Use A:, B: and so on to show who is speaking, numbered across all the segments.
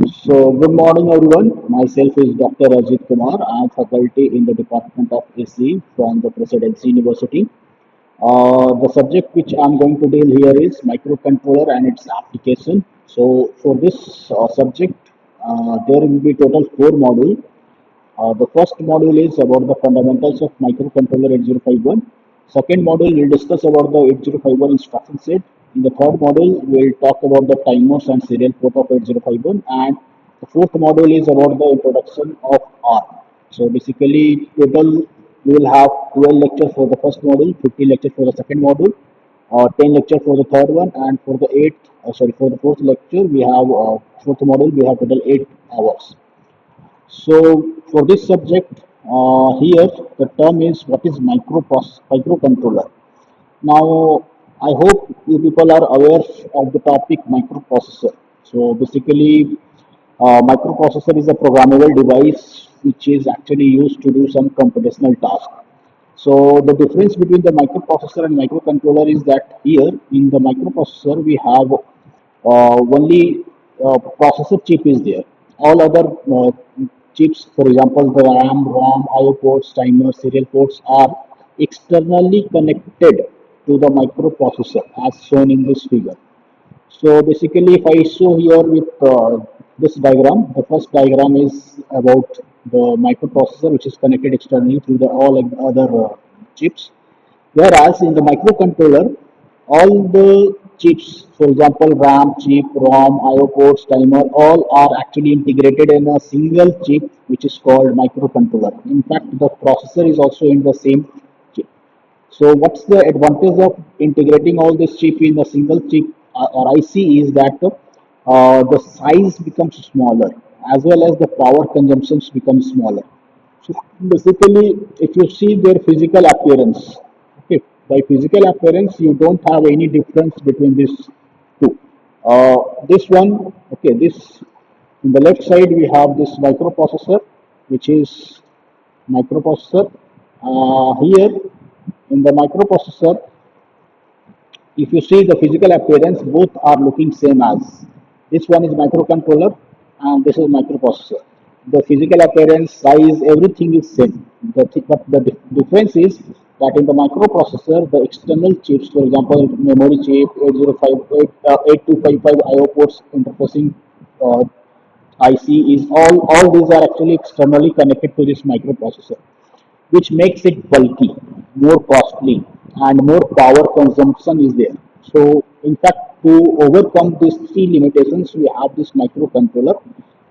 A: Good morning, everyone. Myself is Dr. Ajit Kumar. I am faculty in the Department of AC from the Presidency University. The subject which I am going to deal here is microcontroller and its application. So, for this subject, there will be total four modules. The first module is about the fundamentals of microcontroller 8051. Second module will discuss about the 8051 instruction set. In the third module, we'll talk about the timers and serial port of 8051. And the fourth module is about the introduction of ARM. So basically, total we will have 12 lectures for the first module, 50 lectures for the second module, 10 lectures for the third one, and for the for the fourth lecture, we have fourth module, we have total 8 hours. So for this subject, here the term is what is microcontroller. Now I hope you people are aware of the topic microprocessor. So basically, microprocessor is a programmable device which is actually used to do some computational task. So the difference between the microprocessor and microcontroller is that here in the microprocessor we have only processor chip is there. All other chips, for example, the RAM, ROM, IO ports, timers, serial ports are externally connected to the microprocessor as shown in this figure. So basically, if I show here with this diagram, the first diagram is about the microprocessor, which is connected externally through the all other chips. Whereas in the microcontroller, all the chips, for example, RAM chip, ROM, IO ports, timer, all are actually integrated in a single chip, which is called microcontroller. In fact, the processor is also in the same chip. So what's the advantage of integrating all this chip in a single chip or IC is that the size becomes smaller as well as the power consumptions become smaller. So basically, if you see their physical appearance, okay, by physical appearance, you don't have any difference between these two. This one, okay, this in the left side we have this microprocessor, which is microprocessor. Here in the microprocessor, if you see the physical appearance, both are looking same as. This one is microcontroller and this is microprocessor. The physical appearance, size, everything is same. But the difference is that in the microprocessor, the external chips, for example, memory chip, 8058, 8255 IO ports interfacing IC is all these are actually externally connected to this microprocessor, which makes it bulky, more costly, and more power consumption is there. So, in fact, to overcome these three limitations, we have this microcontroller,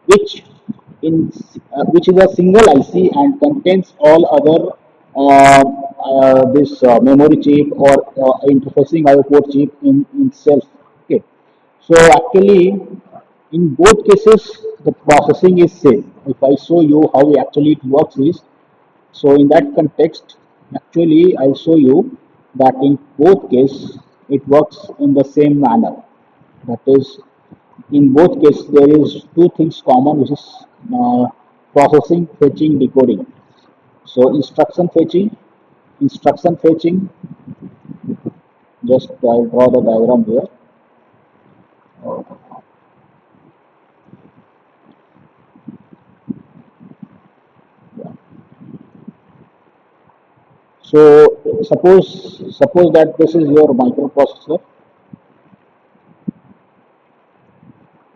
A: which which is a single IC and contains all other this memory chip or interfacing IO port chip in itself. Okay, so actually, in both cases, the processing is same. If I show you how actually it works is, so in that context, actually I'll show you that in both cases it works in the same manner. That is, in both cases there is two things common, which is uh, processing, fetching, decoding. So instruction fetching. Just I'll draw the diagram here. So suppose that this is your microprocessor.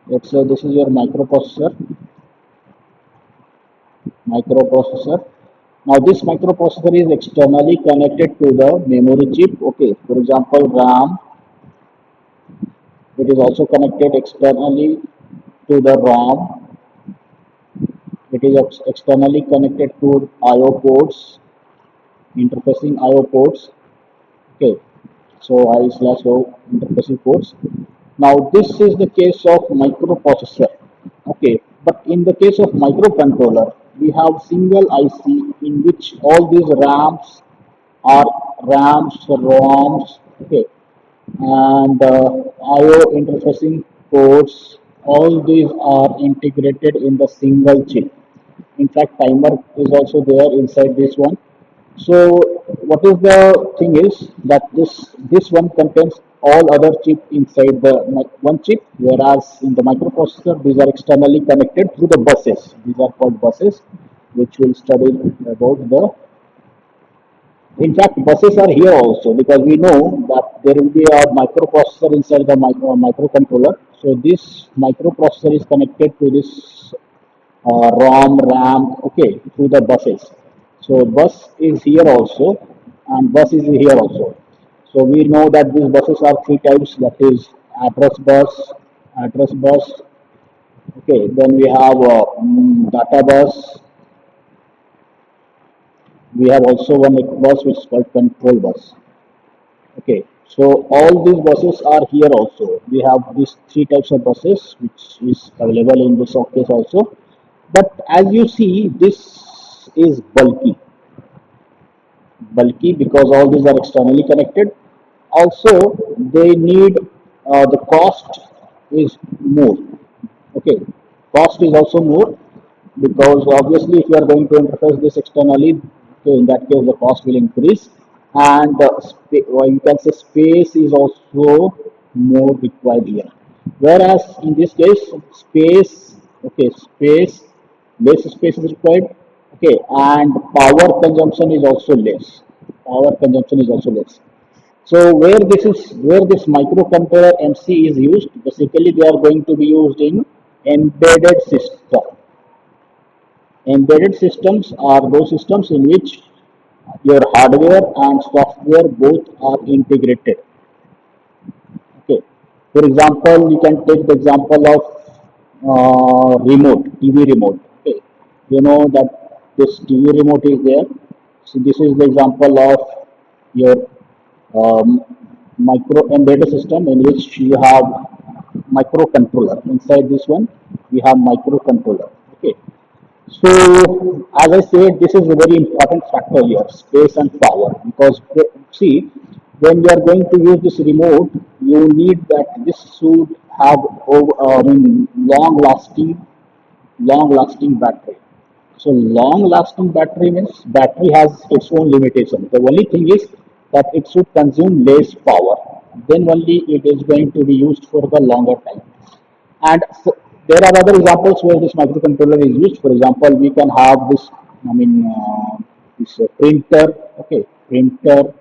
A: Let's say this is your microprocessor. Now this microprocessor is externally connected to the memory chip. Okay, for example, RAM. It is also connected externally to the ROM. It is externally connected to IO ports, interfacing IO ports. Okay, so I/O interfacing ports. Now this is the case of microprocessor. Okay, but in the case of microcontroller, we have single IC in which all these are RAMs, ROMs, okay, and IO interfacing ports. All these are integrated in the single chip. In fact, timer is also there inside this one. So what is the thing is that this one contains all other chip inside the one chip, whereas in the microprocessor these are externally connected through the buses. These are called buses, which will study about the. In fact, buses are here also because we know that there will be a microprocessor inside the microcontroller. So this microprocessor is connected to this ROM, RAM, okay, through the buses. So bus is here also, and bus is here also. So we know that these buses are three types. That is address bus. Okay, then we have data bus. We have also one bus which is called control bus. Okay, so all these buses are here also. We have these three types of buses which is available in this case also. But as you see, this is bulky because all these are externally connected. Also, they need the cost is more. Okay, cost is also more because obviously if you are going to interface this externally, okay, in that case the cost will increase, and or you can say space is also more required here. Whereas in this case, less space is required, okay, and power consumption is also less. Power consumption is also less. So where this microcontroller MC is used, basically they are going to be used in embedded system. Embedded systems are those systems in which your hardware and software both are integrated. Okay. For example, you can take the example of remote, TV remote. Okay. You know that this TV remote is there. So this is the example of your micro embedded system in which you have microcontroller. Inside this one, we have microcontroller. Okay. So, as I said, this is a very important factor here, space and power. Because see, when you are going to use this remote, you need that this should have long-lasting battery. So, long-lasting battery means battery has its own limitation. The only thing is that it should consume less power. Then only it is going to be used for the longer time. And so there are other examples where this microcontroller is used. For example, we can have this, I mean, this printer, okay, printer,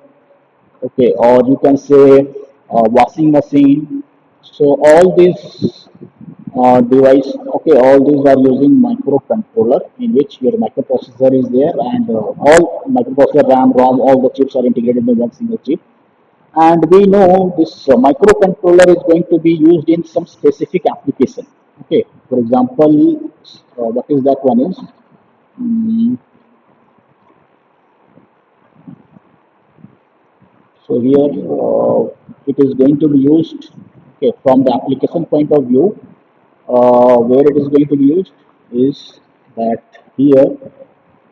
A: okay, or you can say washing machine. So all these device, okay, all these are using microcontroller in which your microprocessor is there, and all microprocessor, RAM, ROM, all the chips are integrated in one single chip. And we know this microcontroller is going to be used in some specific application. Okay, for example, what is that one is? Mm, so here it is going to be used, okay, from the application point of view. Where it is going to be used is that here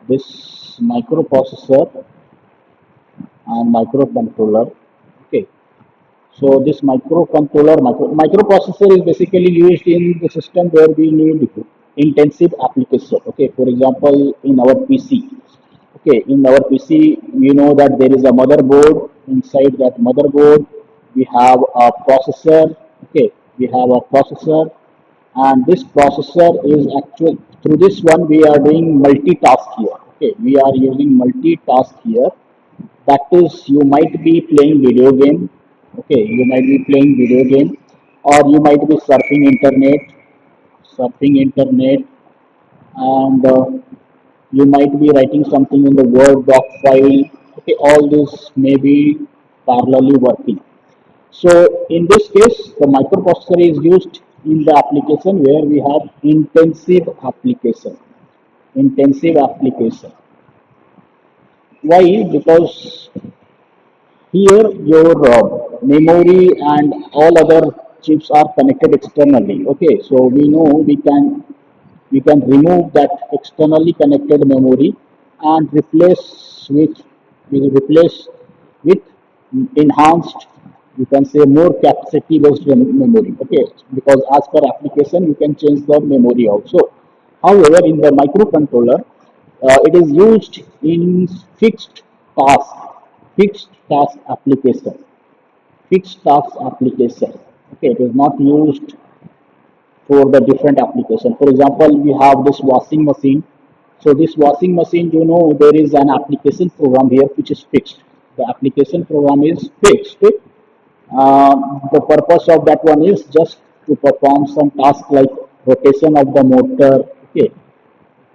A: this microprocessor and microcontroller. Okay, so this microprocessor is basically used in the system where we need intensive application. Okay, for example, in our PC. Okay, in our PC, we know that there is a motherboard. Inside that motherboard, we have a processor. Okay, we have a processor, and this processor is actually through this one we are doing multitask here. Okay, we are using multitask here. That is, you might be playing video game. Okay, you might be playing video game, or you might be surfing internet, and you might be writing something in the Word doc file. Okay, all this may be parallelly working. So in this case, the microprocessor is used in the application where we have intensive application. Intensive application. Why? Because here, your memory and all other chips are connected externally. Okay, so we know we can remove that externally connected memory and replace with enhanced. You can say more capacity based memory. Okay, because as per application you can change the memory also. However, in the microcontroller, it is used in fixed. task, fixed task application, fixed task application. Okay, it is not used for the different application. For example, we have this washing machine. So this washing machine, there is an application program here which is fixed. The application program is fixed. The purpose of that one is just to perform some task like rotation of the motor, okay,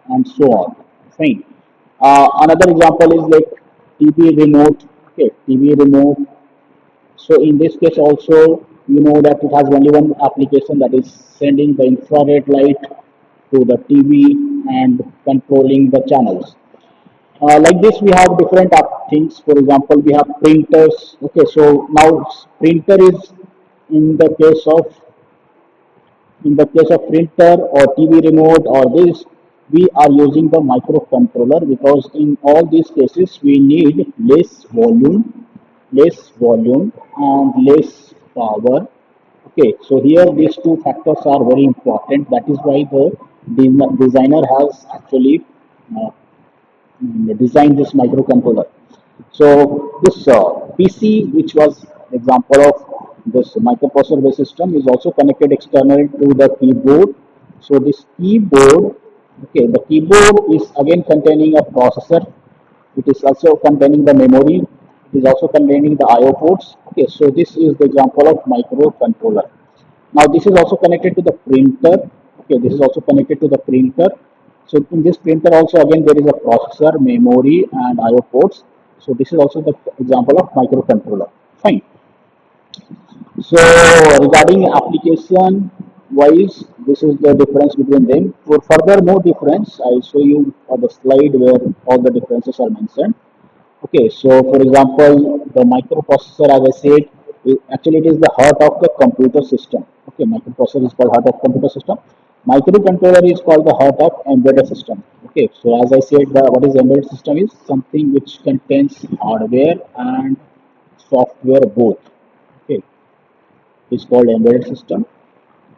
A: and so on. Fine. Another example is like TV remote. Okay, TV remote. So in this case also, you know that it has only one application, that is sending the infrared light to the TV and controlling the channels. Like this, we have different things. For example, we have printers. Okay, so now printer is in the case of printer or TV remote or this, we are using the microcontroller, because in all these cases we need less volume and less power. Okay, so here these two factors are very important. That is why the designer has actually uh, design this microcontroller. So this PC, which was example of this microprocessor based system, is also connected externally to the keyboard. So this keyboard, okay, the keyboard is again containing a processor. It is also containing the memory. It is also containing the I/O ports. Okay, so this is the example of microcontroller. Now this is also connected to the printer. Okay, this is also connected to the printer. So in this printer also again there is a processor, memory, and I/O ports. So this is also the example of microcontroller. Fine. So regarding application wise, this is the difference between them. For further more difference, I show you the slide where all the differences are mentioned. Okay, so for example, the microprocessor, as I said, actually it is the heart of the computer system. Okay, microprocessor is called heart of computer system. Microcontroller is called the heart of embedded system. Okay, so as I said, what is embedded system is something which contains hardware and software both. Okay, it's called embedded system.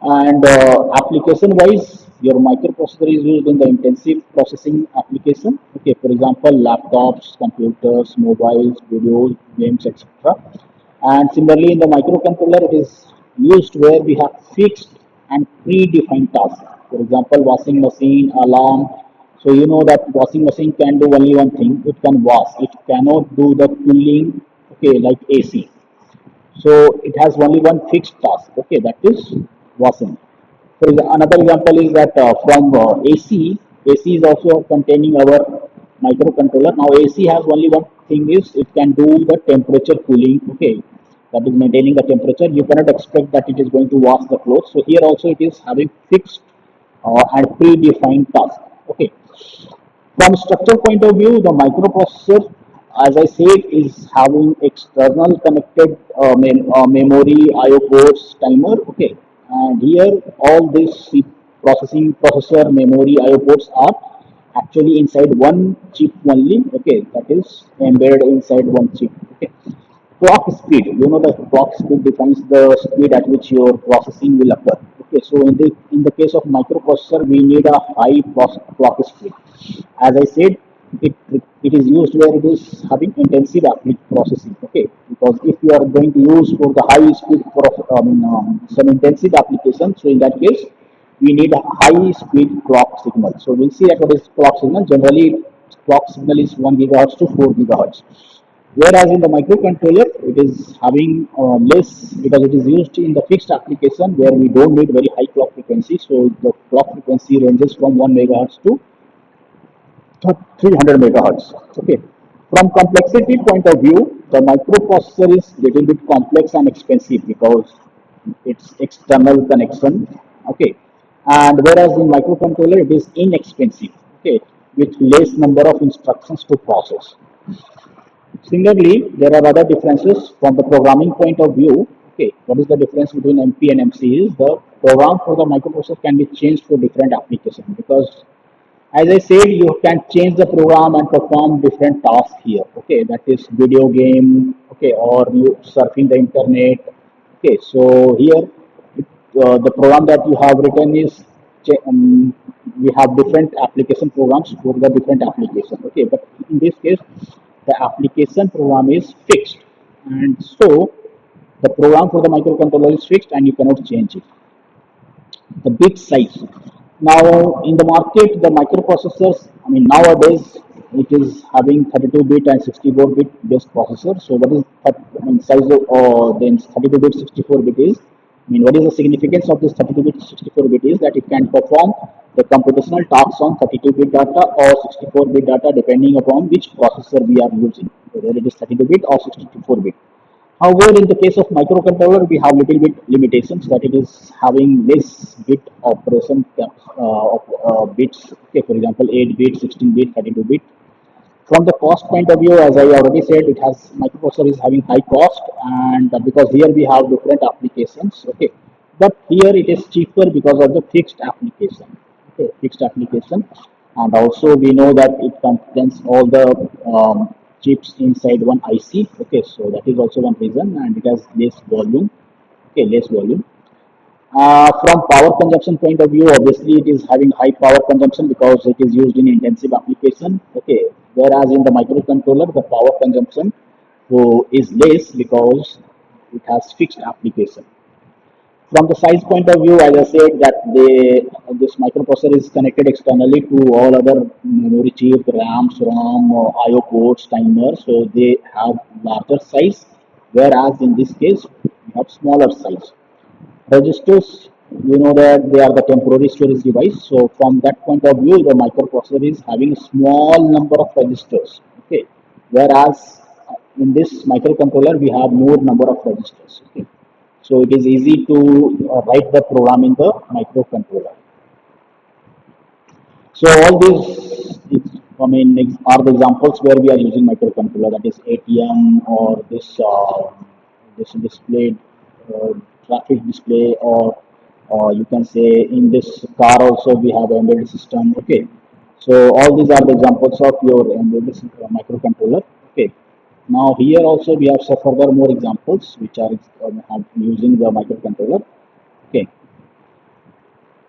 A: And application wise, your microprocessor is used in the intensive processing application. Okay, for example, laptops, computers, mobiles, videos, games, etc. And similarly, in the microcontroller, it is used where we have fixed and predefined tasks. For example, washing machine, alarm. So you know that washing machine can do only one thing. It can wash. It cannot do the cooling. Okay, like AC. So it has only one fixed task. Okay, that is washing. Another example is that from AC, AC is also containing our microcontroller. Now AC has only one thing, is it can do the temperature cooling. Okay, that is maintaining the temperature. You cannot expect that it is going to wash the clothes. So here also it is having fixed and predefined task. Okay. From structure point of view, the microprocessor, as I said, is having external connected memory, I/O ports, timer. Okay, and here all these processor, memory, I/O ports are actually inside one chip only. Okay, that is embedded inside one chip. Okay, clock speed, the clock speed defines the speed at which your processing will occur. Okay, so in the case of microprocessor, we need a high clock speed. As I said, it is used where it is having intensive processing. Okay, because if you are going to use for the high speed some intensive application, so in that case we need a high speed clock signal. So we'll see that what is clock signal. Generally, clock signal is 1 gigahertz to 4 gigahertz. Whereas in the microcontroller, it is having less, because it is used in the fixed application where we don't need very high clock frequency. So the clock frequency ranges from 1 megahertz to 300 megahertz. Okay. From complexity point of view, the microprocessor is little bit complex and expensive because it's external connection. Okay. And whereas in microcontroller, it is inexpensive. Okay. With less number of instructions to process. Similarly, there are other differences from the programming point of view. Okay, what is the difference between MP and MC? Is the program for the microprocessor can be changed for different applications, because, as I said, you can change the program and perform different tasks here. Okay, that is video game. Okay, or you surfing the internet. Okay, so here the program that you have written is we have different application programs for the different application. Okay, but in this case, the application program is fixed, and so the program for the microcontroller is fixed and you cannot change it. The bit size. Now, in the market, the microprocessors, I mean, nowadays it is having 32-bit and 64-bit based processor. So, what is I mean, size of then 32-bit, 64-bit is? I mean, what is the significance of this 32-bit, 64-bit is that it can perform the computational tasks on 32-bit data or 64-bit data depending upon which processor we are using, whether it is 32-bit or 64-bit. However, in the case of microcontroller, we have little bit limitations that it is having less bit operation of bits. Okay, for example, 8-bit, 16-bit, 32-bit. From the cost point of view, as I already said, it has microprocessor is having high cost, and because here we have different applications. Okay, but here it is cheaper because of the fixed application. Okay, fixed application, and also we know that it contains all the chips inside one IC. Okay, so that is also one reason, and it has less volume. Okay, less volume. From power consumption point of view, obviously it is having high power consumption because it is used in intensive application. Okay, whereas in the microcontroller, the power consumption is less because it has fixed application. From the size point of view, as I said, that this microprocessor is connected externally to all other memory chip, RAMs, ROM, IO ports, timers. So they have larger size, whereas in this case, we have smaller size. Registers, you know that they are the temporary storage device. So from that point of view, the microprocessor is having a small number of registers. Okay, whereas in this microcontroller we have more number of registers. Okay, so it is easy to write the program in the microcontroller. So all these, I mean, are the examples where we are using microcontroller. That is ATM or this display, traffic display, or you can say in this car also we have embedded system. Okay, so all these are the examples of your embedded microcontroller. Okay, now here also we have some further more examples which are using the microcontroller. Okay,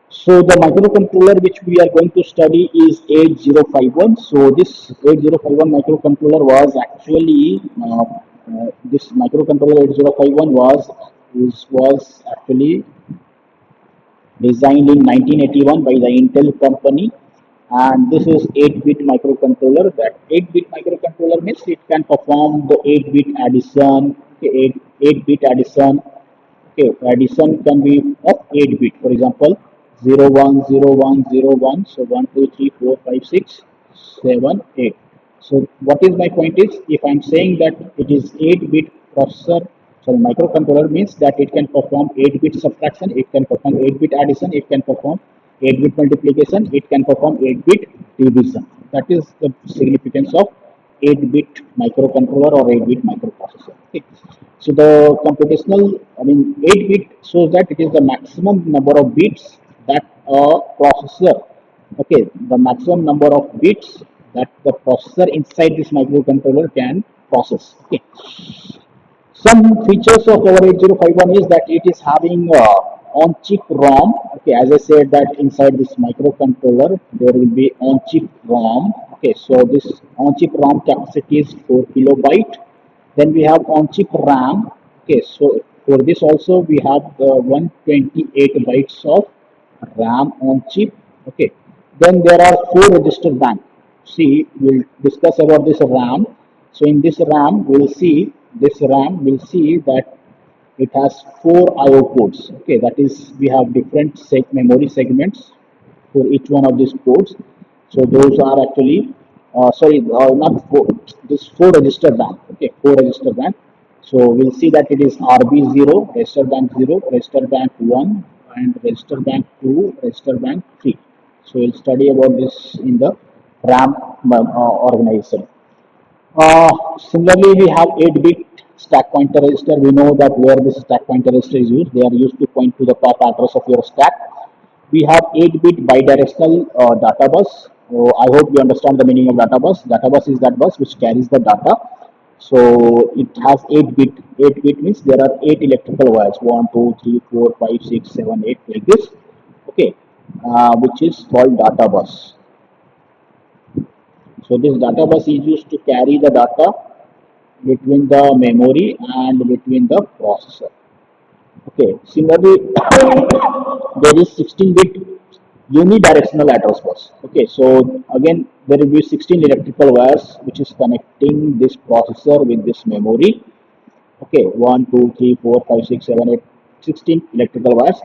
A: so the microcontroller which we are going to study is 8051. So this 8051 microcontroller was actually this microcontroller 8051 was actually designed in 1981 by the Intel company, and this is 8-bit microcontroller. That 8-bit microcontroller means it can perform the 8-bit addition, okay, 8-bit addition. Okay, addition can be of 8 bit. For example, 0 1 0 1 0 1. So 1 2 3 4 5 6 7 8. So what is my point is, if I'm saying that it is 8-bit processor, sorry, microcontroller means that it can perform 8-bit subtraction, it can perform 8-bit addition, it can perform 8-bit multiplication, it can perform 8-bit division. That is the significance of 8-bit microcontroller or 8-bit microprocessor. Okay. So the computational, I mean, 8-bit shows that it is the maximum number of bits that a processor, okay, the maximum number of bits that the processor inside this microcontroller can process. Okay. Some features of our 8051 is that it is having on-chip ROM. Okay, as I said that inside this microcontroller there will be on-chip ROM. Okay, so this on-chip ROM capacity is 4 kilobyte. Then we have on-chip RAM. Okay, so for this also we have 128 bytes of RAM on chip. Okay, then there are four register bank. See, we'll discuss about this RAM. So in this RAM, we'll see that it has four IO ports. Okay, that is we have different memory segments for each one of these ports. So those are actually not four. This four register bank. Okay, four register bank. So we'll see that it is RB0, register bank 0, register bank 1, and register bank 2, register bank 3. So we'll study about this in the RAM organization. Similarly, we have 8-bit stack pointer register. We know that where this stack pointer register is used, they are used to point to the top address of your stack. We have 8-bit bidirectional data bus. So I hope you understand the meaning of data bus. Data bus is that bus which carries the data. So it has 8-bit. 8-bit means there are 8 electrical wires, 1, 2, 3, 4, 5, 6, 7, 8, like this. Okay, which is called data bus. So this data bus is used to carry the data between the memory and between the processor. Okay, similarly, there is 16-bit unidirectional address bus. Okay, so again, there will be 16 electrical wires which is connecting this processor with this memory. Okay, 1, 2, 3, 4, 5, 6, 7, 8, 16 electrical wires,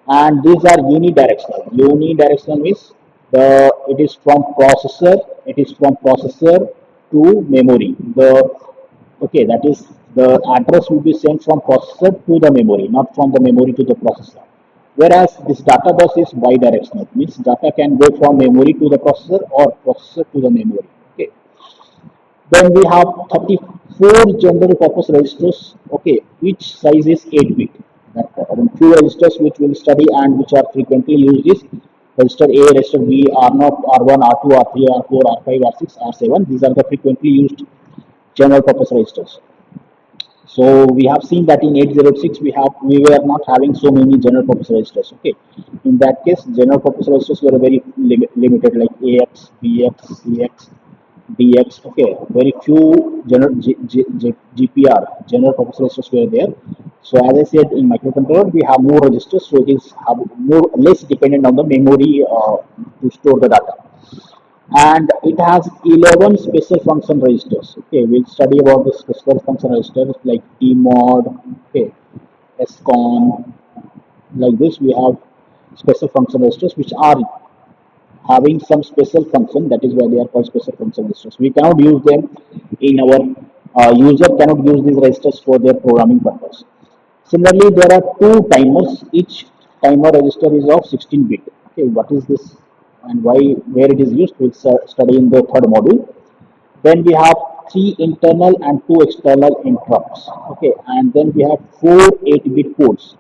A: and these are unidirectional. Unidirectional means it is from processor to memory. That is, the address will be sent from processor to the memory, not from the memory to the processor. Whereas this data bus is bidirectional, means data can go from memory to the processor or processor to the memory. Okay, then we have 34 general purpose registers, okay, which size is 8 bit. Few registers which we'll study and which are frequently used is register A, register B, R0, R1, R2, R3, R4, R5, R6, R7. These are the frequently used general purpose registers. So we have seen that in 806 we were not having so many general purpose registers. Okay, in that case, general purpose registers were very limited, like AX, BX, CX, DX. Okay, very few GPR general purpose registers were there. So as I said, in microcontroller we have more registers, so it is have more less dependent on the memory to store the data, and it has 11 special function registers. Okay, we'll study about the special function registers like tmod, okay, scon. Like this, we have special function registers which are having some special function. That is why they are called special function registers. We cannot use them in our user cannot use these registers for their programming purpose. Similarly, there are two timers. Each timer register is of 16 bit. Okay, what is this and why, where it is used, we'll study in the third module. Then we have three internal and two external interrupts. Okay, and then we have four 8-bit ports.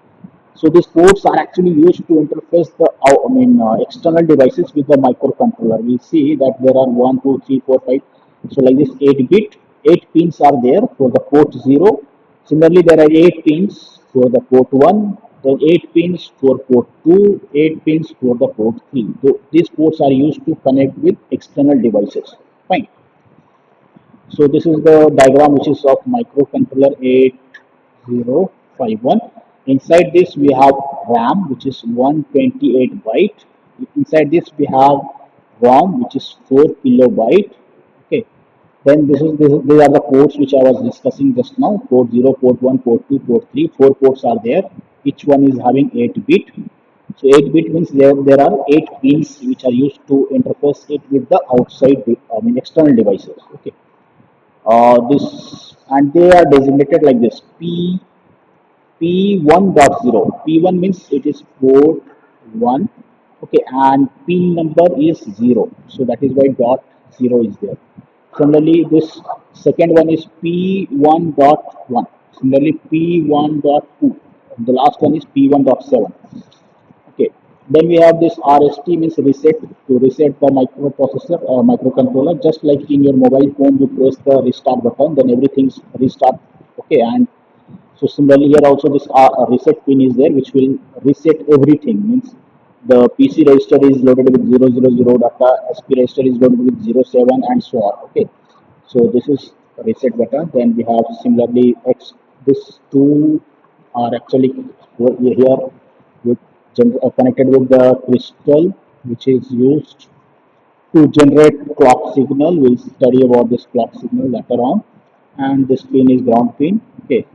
A: So these ports are actually used to interface the external devices with the microcontroller. We see that there are 1, 2, 3, 4, 5. So like this 8-bit, 8 pins are there for the port 0. Similarly, there are 8 pins for the port 1, then 8 pins for port 2, 8 pins for the port 3. So these ports are used to connect with external devices. Fine. So this is the diagram which is of microcontroller 8051. Inside this we have RAM which is 128 byte. Inside this we have ROM which is 4 kilobyte. Okay. Then these are the ports which I was discussing just now. Port 0, port 1, port 2, port 3. 4 ports are there. Each one is having 8 bit. So 8 bit means there are 8 pins which are used to interface it with the outside, external devices. Okay. This and they are designated like this: P1.0. P1 means it is port 1. Okay, and pin number is 0. So that is why dot 0 is there. Similarly, this second one is P1.1. Similarly, P1.2. The last one is P1.7. Okay. Then we have this RST, means reset, to reset the microprocessor or microcontroller. Just like in your mobile phone, you press the restart button, then everything's restart. Okay, and so similarly here also this reset pin is there, which will reset everything. Means the PC register is loaded with 000 data, SP register is loaded with 07, and so on. Okay, so this is reset button. Then we have similarly this two are actually here with connected with the crystal, which is used to generate clock signal. We'll study about this clock signal later on. And this pin is ground pin. Okay,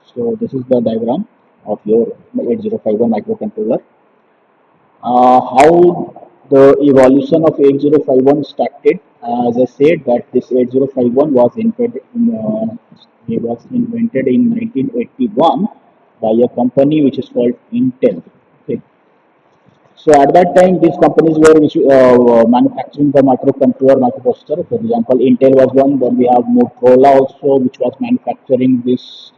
A: so this is the diagram of your 8051 microcontroller. How the evolution of 8051 started? As I said, that this 8051 was invented in 1981 by a company which is called Intel. Okay. So at that time, these companies were manufacturing the microcontroller, microprocessor. For example, Intel was one. Then we have Motorola also, which was manufacturing this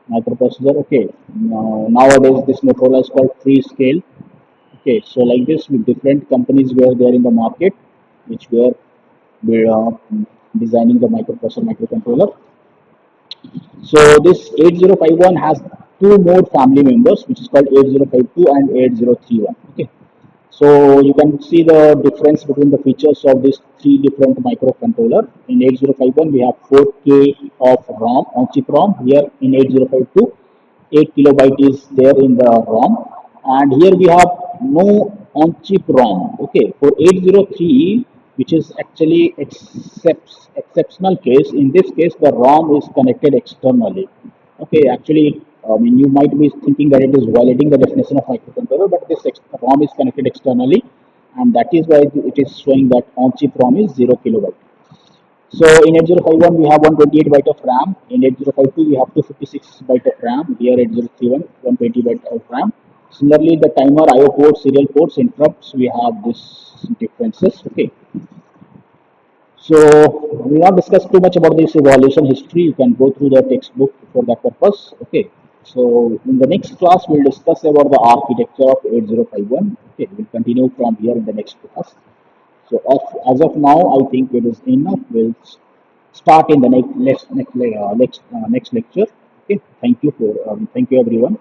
A: microprocessor. Okay. Nowadays, this Motorola is called Freescale. Okay. So like this, with different companies were there in the market, which were designing the microprocessor, microcontroller. So this 8051 has two more family members, which is called 8052 and 8031. Okay. So you can see the difference between the features of these three different microcontroller. In 8051 we have 4K of ROM on chip ROM. Here in 8052 8 kilobyte is there in the ROM, and here we have no on chip ROM. Okay, for 803, which is actually exceptional case. In this case the ROM is connected externally. Okay, actually, I mean, you might be thinking that it is violating the definition of microcontroller, but this ROM is connected externally, and that is why it is showing that on-chip ROM is 0 kilobyte. So in 8051 we have 128 byte of RAM. In 8052 we have 256 byte of RAM. Here 8031 120 byte of RAM. Similarly, the timer, IO ports, serial ports, interrupts, we have this differences. Okay. So we will not discuss too much about this evaluation history. You can go through the textbook for that purpose. Okay. So in the next class, we'll discuss about the architecture of 8051. Okay, we'll continue from here in the next class. So as of now, I think it is enough. We'll start in the next lecture. Okay. Thank you everyone.